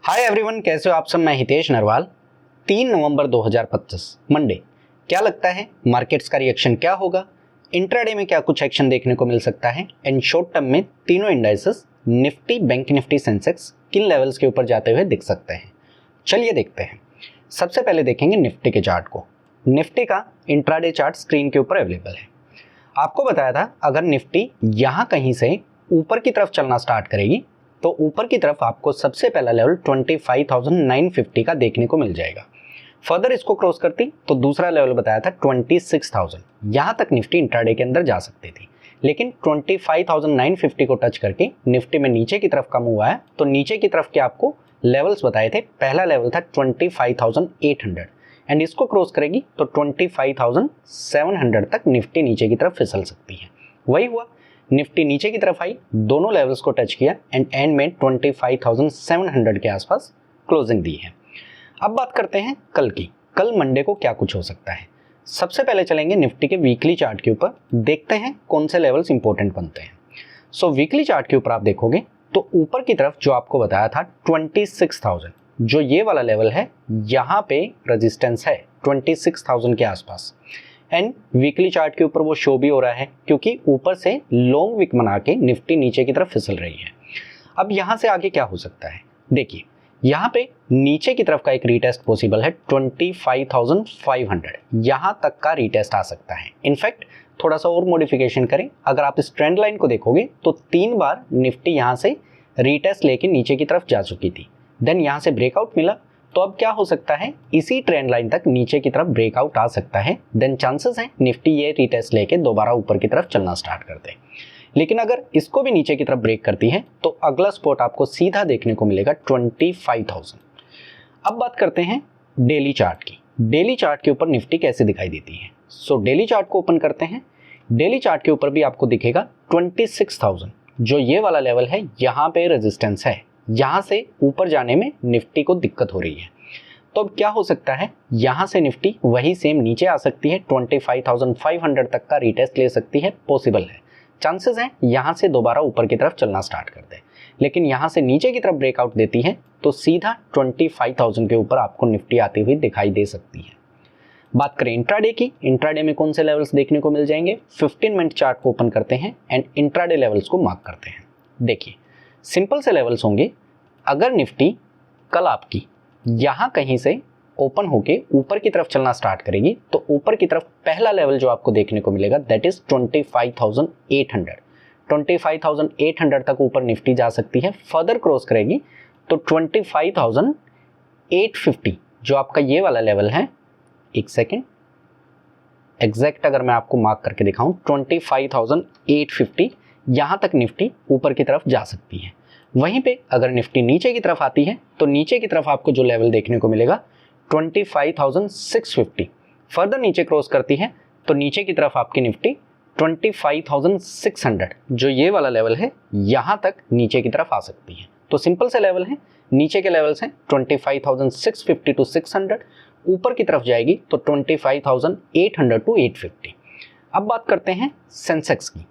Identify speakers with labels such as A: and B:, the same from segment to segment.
A: Hi everyone, कैसे हो आप सब। मैं हितेश नरवाल। 3 नवंबर 2025 मंडे। क्या लगता है मार्केट्स का रिएक्शन क्या होगा? इंट्राडे में क्या कुछ एक्शन देखने को मिल सकता है? एंड शॉर्ट टर्म में तीनों indices Nifty, bank Nifty, Sensex किन लेवल्स के ऊपर जाते हुए दिख सकते हैं? चलिए देखते हैं। सबसे पहले देखेंगे निफ्टी के चार्ट को। निफ्टी का इंट्राडे चार्ट स्क्रीन के ऊपर अवेलेबल है। आपको बताया था अगर निफ्टी यहाँ कहीं से ऊपर की तरफ चलना स्टार्ट करेगी तो ऊपर की तरफ आपको सबसे पहला लेवल 25,950 का देखने को मिल जाएगा। फर्दर इसको क्रॉस करती तो दूसरा लेवल बताया था 26,000। यहाँ तक निफ्टी इंट्राडे के अंदर जा सकती थी, लेकिन 25,950 को टच करके निफ्टी में नीचे की तरफ का मूव आया। तो नीचे की तरफ के आपको लेवल्स बताए थे। पहला लेवल था 25,800 एंड इसको क्रॉस करेगी तो 25,700 तक निफ्टी नीचे की तरफ फिसल सकती है। वही हुआ, निफ्टी नीचे की तरफ आई, दोनों लेवल्स को टच किया एंड एंड में 25,700 के आसपास क्लोजिंग दी है। अब बात करते हैं कल की। कल मंडे को क्या कुछ हो सकता है। सबसे पहले चलेंगे निफ्टी के वीकली चार्ट के ऊपर, देखते हैं कौन से लेवल्स इंपॉर्टेंट बनते हैं। सो वीकली चार्ट के ऊपर आप देखोगे तो ऊपर की तरफ जो आपको बताया था 26,000, जो ये वाला लेवल है, यहाँ पे रेजिस्टेंस है 26,000 के आसपास। एंड वीकली चार्ट के ऊपर वो शो भी हो रहा है क्योंकि ऊपर से लॉन्ग विक बना के निफ्टी नीचे की तरफ फिसल रही है। अब यहाँ से आगे क्या हो सकता है, देखिए यहाँ पे नीचे की तरफ का एक रीटेस्ट पॉसिबल है 25,500। यहाँ तक का रीटेस्ट आ सकता है। इनफैक्ट थोड़ा सा और मॉडिफिकेशन करें, अगर आप इस ट्रेंड लाइन को देखोगे तो 3 बार निफ्टी यहाँ से रीटेस्ट लेके नीचे की तरफ जा चुकी थी। देन यहाँ से ब्रेकआउट मिला, तो अब क्या हो सकता है, इसी ट्रेंड लाइन तक नीचे की तरफ ब्रेकआउट आ सकता है। देन चांसेस हैं निफ्टी ये रीटेस्ट लेके दोबारा ऊपर की तरफ चलना स्टार्ट कर दे। लेकिन अगर इसको भी नीचे की तरफ ब्रेक करती है तो अगला स्पॉट आपको सीधा देखने को मिलेगा 25,000। अब बात करते हैं डेली चार्ट की। डेली चार्ट के ऊपर निफ्टी कैसे दिखाई देती है। सो डेली चार्ट को ओपन करते हैं। डेली चार्ट के ऊपर भी आपको दिखेगा 26,000, जो ये वाला लेवल है, यहाँ पे रेजिस्टेंस है। यहाँ से ऊपर जाने में निफ्टी को दिक्कत हो रही है। तो अब क्या हो सकता है, यहाँ से निफ्टी वही सेम नीचे आ सकती है, 25,500 तक का रीटेस्ट ले सकती है, पॉसिबल है। चांसेस हैं यहाँ से दोबारा ऊपर की तरफ चलना स्टार्ट कर दे। लेकिन यहाँ से नीचे की तरफ ब्रेकआउट देती है तो सीधा 25,000 के ऊपर आपको निफ्टी आती हुई दिखाई दे सकती है। बात करें इंट्राडे की। इंट्राडे में कौन से लेवल्स देखने को मिल जाएंगे। 15 मिनट चार्ट को ओपन करते हैं एंड इंट्राडे लेवल्स को मार्क करते हैं। देखिए सिंपल से लेवल्स होंगे। अगर निफ्टी कल आपकी यहाँ कहीं से ओपन होके ऊपर की तरफ चलना स्टार्ट करेगी तो ऊपर की तरफ पहला लेवल जो आपको देखने को मिलेगा दैट इज 25,800। 25,800 तक ऊपर निफ्टी जा सकती है। फर्दर क्रॉस करेगी तो 25,850 जो आपका ये वाला लेवल है, एक सेकेंड एग्जैक्ट अगर मैं आपको मार्क करके दिखाऊं, 25,850 यहाँ तक निफ्टी ऊपर की तरफ जा सकती है। वहीं पे अगर निफ्टी नीचे की तरफ आती है तो नीचे की तरफ आपको जो लेवल देखने को मिलेगा 25,650। फर्दर नीचे क्रॉस करती है तो नीचे की तरफ आपकी निफ्टी 25,600, जो ये वाला लेवल है, यहाँ तक नीचे की तरफ आ सकती है। तो सिंपल से लेवल है, नीचे के लेवल्स हैं 25,650 टू 600, ऊपर की तरफ जाएगी तो 25,800 टू 850। अब बात करते हैं सेंसेक्स की।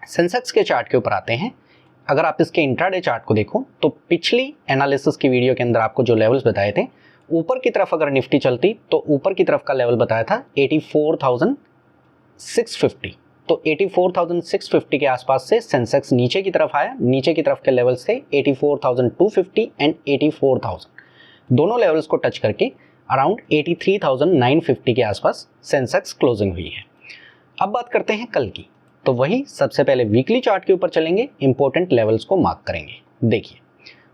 A: सेंसेक्स के चार्ट के ऊपर आते हैं। अगर आप इसके इंट्राडे चार्ट को देखो तो पिछली एनालिसिस की वीडियो के अंदर आपको जो लेवल्स बताए थे, ऊपर की तरफ अगर निफ्टी चलती तो ऊपर की तरफ का लेवल बताया था 84,650। तो 84,650 के आसपास से सेंसेक्स नीचे की तरफ आया। नीचे की तरफ के लेवल्स थे 84,250 एंड 84,000। दोनों लेवल्स को टच करके अराउंड 83,950 के आसपास सेंसेक्स क्लोजिंग हुई है। अब बात करते हैं कल की। तो वही सबसे पहले वीकली चार्ट के ऊपर चलेंगे, इंपॉर्टेंट लेवल्स को मार्क करेंगे। देखिए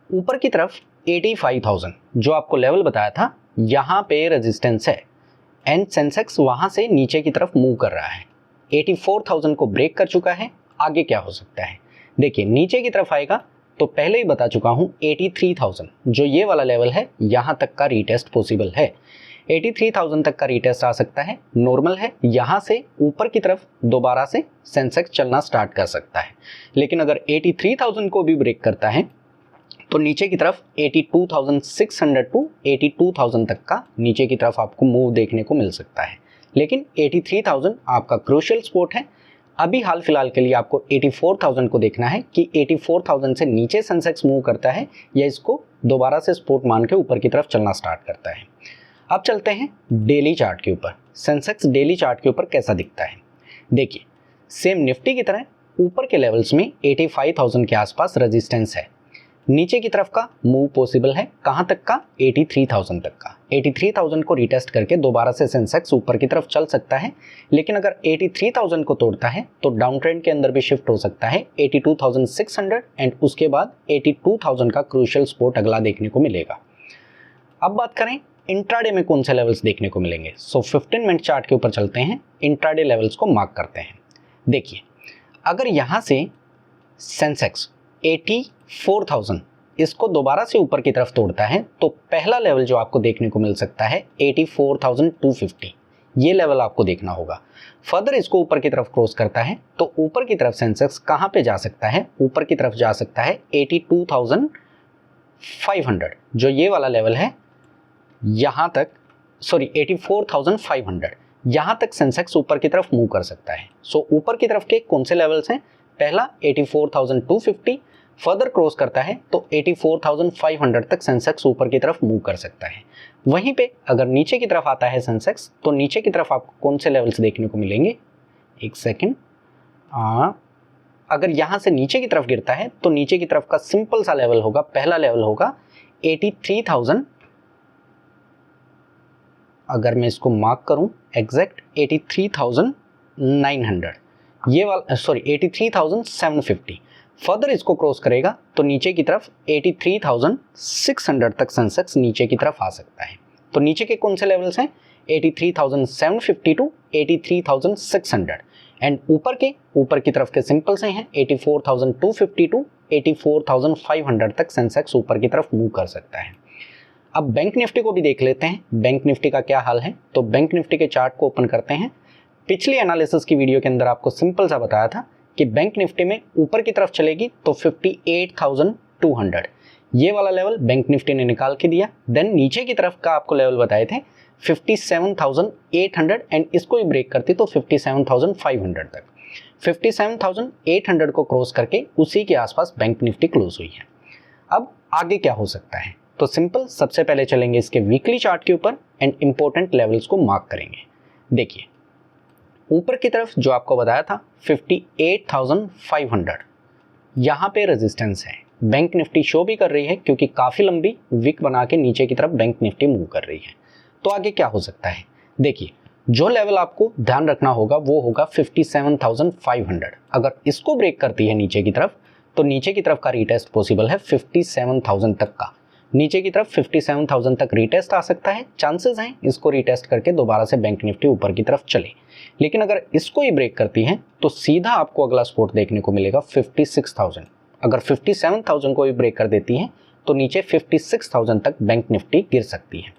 A: ऊपर की तरफ 85,000 जो आपको लेवल बताया था, यहाँ पे रेजिस्टेंस है एंड सेंसेक्स वहाँ से नीचे की तरफ मूव कर रहा है। 84,000 को ब्रेक कर चुका है। आगे क्या हो सकता है, देखिए नीचे की तरफ आएगा तो पहले ही बता चुका हूँ 83,000 जो ये वाला लेवल है, यहाँ तक का रीटेस्ट पॉसिबल है। 83,000 तक का रीटेस्ट आ सकता है, नॉर्मल है। यहाँ से ऊपर की तरफ दोबारा से सेंसेक्स चलना स्टार्ट कर सकता है। लेकिन अगर 83,000 को भी ब्रेक करता है तो नीचे की तरफ 82,600 टू 82,000 तक का नीचे की तरफ आपको मूव देखने को मिल सकता है। लेकिन 83,000 आपका क्रूशियल स्पॉट है। अभी हाल फिलहाल के लिए आपको 84,000 को देखना है कि 84,000 से नीचे सेंसेक्स मूव करता है या इसको दोबारा से सपोर्ट मान के ऊपर की तरफ चलना स्टार्ट करता है। अब चलते हैं डेली चार्ट के ऊपर। सेंसेक्स डेली चार्ट के ऊपर कैसा दिखता है। देखिए, सेम निफ्टी की तरह ऊपर के लेवल्स में 85,000 के आसपास रेजिस्टेंस है। नीचे की तरफ का मूव पॉसिबल है, कहां तक का, 83,000 तक का। 83,000 को रिटेस्ट करके दोबारा से सेंसेक्स ऊपर की तरफ चल सकता है, लेकिन अगर 83,000 को तोड़ता है तो डाउन ट्रेंड के अंदर भी शिफ्ट हो सकता है 82,600 एंड उसके बाद 82,000 का क्रूशियल सपोर्ट अगला देखने को मिलेगा। अब बात करें इंट्राडे में कौन से लेवल्स देखने को मिलेंगे। 15 मिनट चार्ट के ऊपर चलते हैं, इंट्राडे लेवल्स को मार्क करते हैं। देखिए, अगर यहाँ से सेंसेक्स 84,000 इसको दोबारा से ऊपर की तरफ तोड़ता है तो पहला लेवल जो आपको देखने को मिल सकता है 84,250, ये लेवल आपको देखना होगा। फर्दर इसको ऊपर की तरफ क्रॉस करता है तो ऊपर की तरफ सेंसेक्स कहाँ पे जा सकता है, ऊपर की तरफ जा सकता है 82,500, जो ये वाला लेवल है, यहाँ तक 84,500, यहाँ तक सेंसेक्स ऊपर की तरफ मूव कर सकता है। सो ऊपर की तरफ के कौन से लेवल्स हैं, पहला 84,250, फर्दर क्रॉस करता है तो 84,500 तक सेंसेक्स ऊपर की तरफ मूव कर सकता है। वहीं पे अगर नीचे की तरफ आता है सेंसेक्स तो नीचे की तरफ आपको कौन से लेवल्स देखने को मिलेंगे, एक सेकेंड, अगर यहाँ से नीचे की तरफ गिरता है तो नीचे की तरफ का सिंपल सा लेवल होगा, पहला लेवल होगा 83,000, अगर मैं इसको मार्क करूं एग्जैक्ट 83,900, ये वाला 83,750। फर्दर इसको क्रॉस करेगा तो नीचे की तरफ 83,600 तक सेंसेक्स नीचे की तरफ आ सकता है। तो नीचे के कौन से लेवल्स हैं, 83,750 टू 83,600 एंड ऊपर की तरफ के सिंपल से हैं 84,250 टू 84,500 तक सेंसेक्स ऊपर की तरफ मूव कर सकता है। अब बैंक निफ्टी को भी देख लेते हैं, बैंक निफ्टी का क्या हाल है। तो बैंक निफ्टी के चार्ट को ओपन करते हैं। पिछली एनालिसिस की वीडियो के अंदर आपको सिंपल सा बताया था कि बैंक निफ्टी में ऊपर की तरफ चलेगी तो 58,200, ये वाला लेवल बैंक निफ्टी ने निकाल के दिया। देन नीचे की तरफ का आपको लेवल बताए थे 57,800 एंड इसको ही ब्रेक करती तो 57,500 तक। 57,800 को क्रॉस करके उसी के आसपास बैंक निफ्टी क्लोज हुई है। अब आगे क्या हो सकता है, तो सिंपल, सबसे पहले चलेंगे इसके वीकली चार्ट के ऊपर एंड इंपॉर्टेंट लेवल्स को मार्क करेंगे। देखिए, ऊपर की तरफ जो आपको बताया था 58,500, यहाँ पे रेजिस्टेंस है। बैंक निफ्टी शो भी कर रही है क्योंकि काफ़ी लंबी विक बना के नीचे की तरफ बैंक निफ्टी मूव कर रही है। तो आगे क्या हो सकता है, देखिए, जो लेवल आपको ध्यान रखना होगा वो होगा 57,500। अगर इसको ब्रेक करती है नीचे की तरफ तो नीचे की तरफ का रीटेस्ट पॉसिबल है 57,000 तक का। नीचे की तरफ 57,000 तक रीटेस्ट आ सकता है, चांसेस हैं इसको रीटेस्ट करके दोबारा से बैंक निफ्टी ऊपर की तरफ चले। लेकिन अगर इसको ही ब्रेक करती है तो सीधा आपको अगला सपोर्ट देखने को मिलेगा 56,000। अगर 57,000 को भी ब्रेक कर देती है तो नीचे 56,000 तक बैंक निफ्टी गिर सकती है।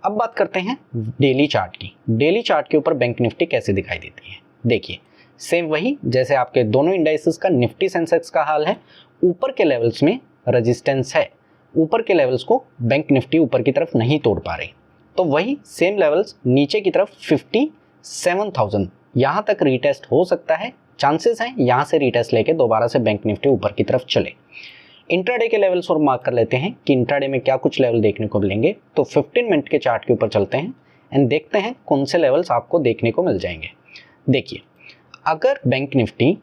A: अब बात करते हैं डेली चार्ट की। डेली चार्ट के ऊपर बैंक निफ्टी कैसे दिखाई देती है। देखिए, सेम वही जैसे आपके दोनों इंडाइसेस का निफ्टी सेंसेक्स का हाल है। ऊपर के लेवल्स में रेजिस्टेंस है, ऊपर के लेवल्स को बैंक निफ्टी ऊपर की तरफ नहीं तोड़ पा रही, तो वही सेम लेवल्स नीचे की तरफ 57,000 यहाँ तक रीटेस्ट हो सकता है, चांसेस हैं यहाँ से रीटेस्ट लेके दोबारा से बैंक निफ्टी ऊपर की तरफ चले। इंट्राडे के लेवल्स और मार्क कर लेते हैं कि इंट्राडे में क्या कुछ लेवल देखने को मिलेंगे। तो 15 मिनट के चार्ट के ऊपर चलते हैं एंड देखते हैं कौन से लेवल्स आपको देखने को मिल जाएंगे। देखिए, अगर बैंक निफ्टी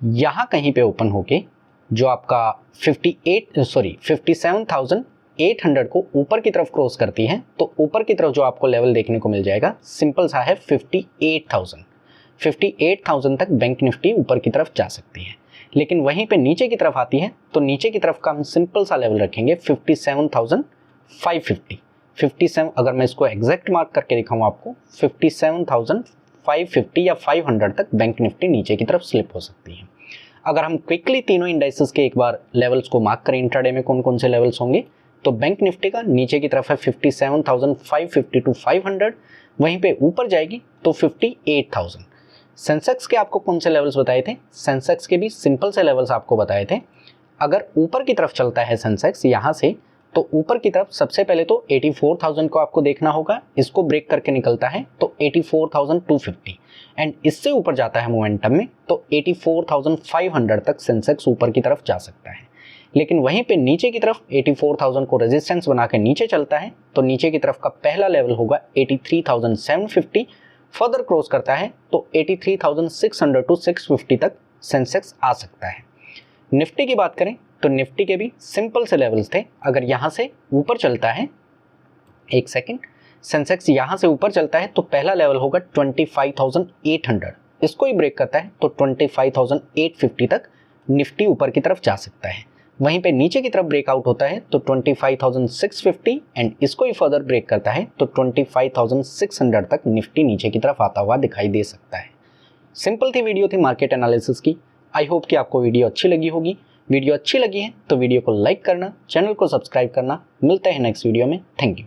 A: यहाँ कहीं पे ओपन होके जो आपका 57,800 को ऊपर की तरफ क्रॉस करती है तो ऊपर की तरफ जो आपको लेवल देखने को मिल जाएगा सिंपल सा है 58,000 तक बैंक निफ्टी ऊपर की तरफ जा सकती है। लेकिन वहीं पे नीचे की तरफ आती है तो नीचे की तरफ का हम सिंपल सा लेवल रखेंगे 57,550। 57, अगर मैं इसको एग्जैक्ट मार्क करके दिखाऊं आपको, 57,550 या 500 तक बैंक निफ्टी नीचे की तरफ स्लिप हो सकती है। अगर हम क्विकली तीनों इंडाइसेस के एक बार लेवल्स को मार्क करें, इंट्राडे में कौन कौन से लेवल्स होंगे, तो बैंक निफ्टी का नीचे की तरफ है 57,550 टू 500, वहीं पे ऊपर जाएगी तो 58,000। सेंसेक्स के आपको कौन से लेवल्स बताए थे, सेंसेक्स के भी सिंपल से लेवल्स आपको बताए थे। अगर ऊपर की तरफ चलता है सेंसेक्स यहाँ से तो ऊपर की तरफ सबसे पहले तो 84,000 को आपको देखना होगा, इसको ब्रेक करके निकलता है तो 84,250 एंड इससे ऊपर जाता है मोमेंटम में तो 84,500 तक सेंसेक्स ऊपर की तरफ जा सकता है। लेकिन वहीं पे नीचे की तरफ 84,000 को रेजिस्टेंस बना के नीचे चलता है तो नीचे की तरफ का पहला लेवल होगा 83,750, फर्दर क्रॉस करता है तो 83,600 टू 650 तक सेंसेक्स आ सकता है। निफ्टी की बात करें तो निफ्टी के भी सिंपल से लेवल्स थे। अगर यहाँ से ऊपर चलता है, एक सेकेंड, सेंसेक्स यहाँ से ऊपर चलता है तो पहला लेवल होगा 25,800, इसको ही ब्रेक करता है तो 25,850 तक निफ्टी ऊपर की तरफ जा सकता है। वहीं पे नीचे की तरफ ब्रेकआउट होता है तो 25,650 एंड इसको ही फर्दर ब्रेक करता है तो 25,600 तक निफ्टी नीचे की तरफ आता हुआ दिखाई दे सकता है। सिंपल थी वीडियो, थी मार्केट एनालिसिस की। आई होप कि आपको वीडियो अच्छी लगी होगी। वीडियो अच्छी लगी है तो वीडियो को लाइक करना, चैनल को सब्सक्राइब करना। मिलते हैं नेक्स्ट वीडियो में। Thank you.